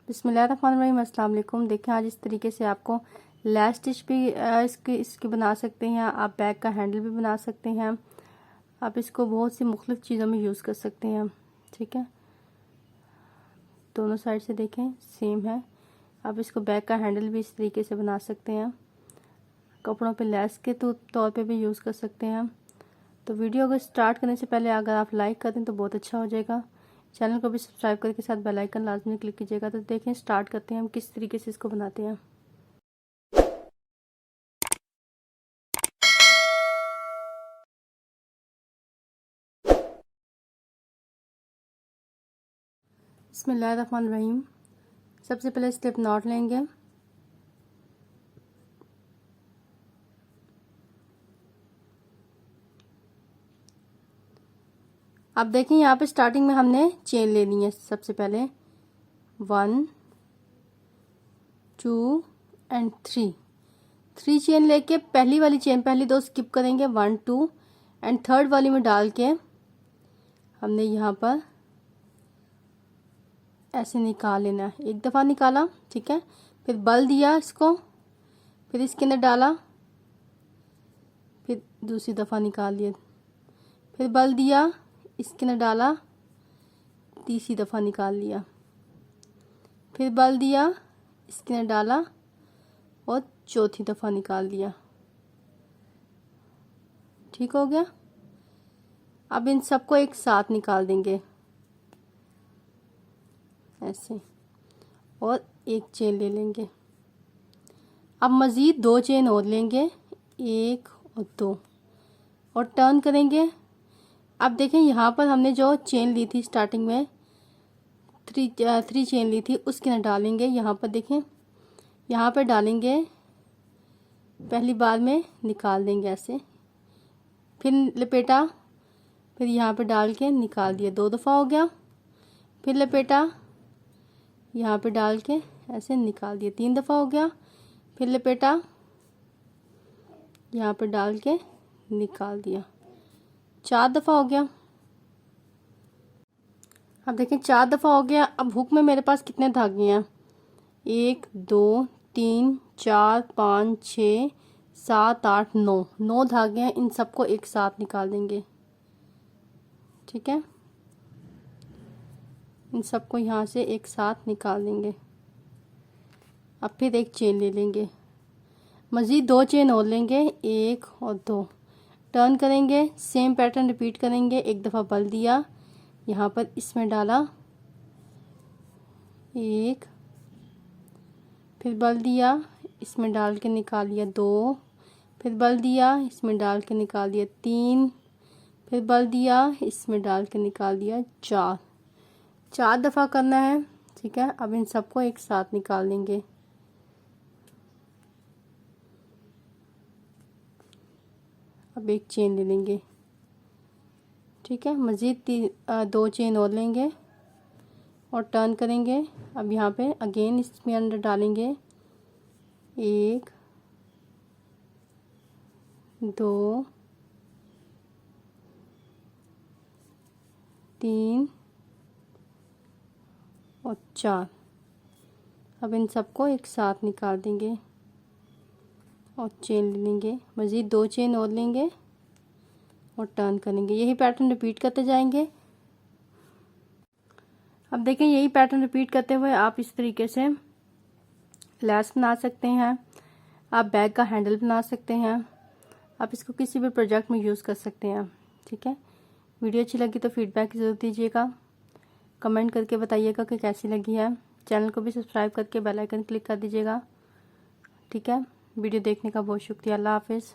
बिस्मिल्लाहिर्रहमानिर्रहीम, अस्सलाम वालेकुम। देखें आज इस तरीके से आपको लैस स्टिच भी इसकी बना सकते हैं। आप बैग का हैंडल भी बना सकते हैं। आप इसको बहुत सी मुख्तलिफ़ चीज़ों में यूज़ कर सकते हैं। ठीक है, दोनों साइड से देखें सेम है। आप इसको बैग का हैंडल भी इस तरीके से बना सकते हैं। कपड़ों पे लैस के तौर पे भी यूज़ कर सकते हैं। तो वीडियो अगर स्टार्ट करने से पहले अगर आप लाइक कर दें तो बहुत अच्छा हो जाएगा। चैनल को भी सब्सक्राइब करके साथ बेल आइकन लाजमी क्लिक कीजिएगा। तो देखें स्टार्ट करते हैं हम किस तरीके से इसको बनाते हैं। बिस्मिल्लाहिर्रहमानिर्रहीम। सबसे पहले स्लिप नॉट लेंगे। अब देखें यहाँ पे स्टार्टिंग में हमने चेन लेनी है। सबसे पहले 1 2 एंड 3 चेन लेके पहली वाली चेन पहली दो स्किप करेंगे 1 2 एंड थर्ड वाली में डाल के हमने यहाँ पर ऐसे निकाल लेना है। एक दफ़ा निकाला, ठीक है, फिर बल दिया इसको, फिर इसके अंदर डाला, फिर दूसरी दफ़ा निकाल लिया, फिर बल दिया, इसके अंदर डाला, तीसरी दफ़ा निकाल लिया, फिर बल दिया, इसके अंदर डाला और चौथी दफ़ा निकाल लिया। ठीक हो गया। अब इन सबको एक साथ निकाल देंगे ऐसे और एक चेन ले लेंगे। अब मज़ीद 2 चेन और लेंगे, 1 और 2, और टर्न करेंगे। अब देखें यहाँ पर हमने जो चेन ली थी स्टार्टिंग में 3 चेन ली थी, उसके अंदर डालेंगे। यहाँ पर देखें, यहाँ पर डालेंगे, पहली बार में निकाल देंगे ऐसे, फिर लपेटा, फिर यहाँ पे डाल के निकाल दिया, 2 दफ़ा हो गया, फिर लपेटा, यहाँ पे डाल के ऐसे निकाल दिया, 3 दफ़ा हो गया, फिर लपेटा, यहाँ पे डाल के निकाल दिया, 4 दफ़ा हो गया। अब देखें 4 दफ़ा हो गया। अब हुक में मेरे पास कितने धागे हैं? 1 2 3 4 5 6 7 8 9 धागे हैं। इन सबको एक साथ निकाल देंगे। ठीक है, इन सबको यहाँ से एक साथ निकाल देंगे। अब फिर एक चेन ले लेंगे, मज़ीद 2 चेन और लेंगे, 1 और 2, टर्न करेंगे, सेम पैटर्न रिपीट करेंगे। एक दफ़ा बल दिया, यहाँ पर इसमें डाला 1, फिर बल दिया, इसमें डाल के निकाल लिया 2, फिर बल दिया, इसमें डाल के निकाल दिया 3, फिर बल दिया, इसमें डाल के निकाल दिया 4 दफ़ा करना है। ठीक है, अब इन सबको एक साथ निकाल लेंगे। अब एक चेन ले लेंगे। ठीक है, मज़ीद 2 चेन और लेंगे और टर्न करेंगे। अब यहाँ पे अगेन इसमें अंदर डालेंगे 1 2 3 और 4। अब इन सबको एक साथ निकाल देंगे और चेन ले लेंगे, मज़ीद 2 चेन और लेंगे और टर्न करेंगे। यही पैटर्न रिपीट करते जाएंगे। अब देखें, यही पैटर्न रिपीट करते हुए आप इस तरीके से लैस बना सकते हैं। आप बैग का हैंडल बना सकते हैं। आप इसको किसी भी प्रोजेक्ट में यूज़ कर सकते हैं। ठीक है, वीडियो अच्छी लगी तो फीडबैक ज़रूर दीजिएगा, कमेंट करके बताइएगा कि कैसी लगी है। चैनल को भी सब्सक्राइब करके बेल आइकन क्लिक कर दीजिएगा। ठीक है, वीडियो देखने का बहुत शुक्रिया। अल्लाह हाफिज़।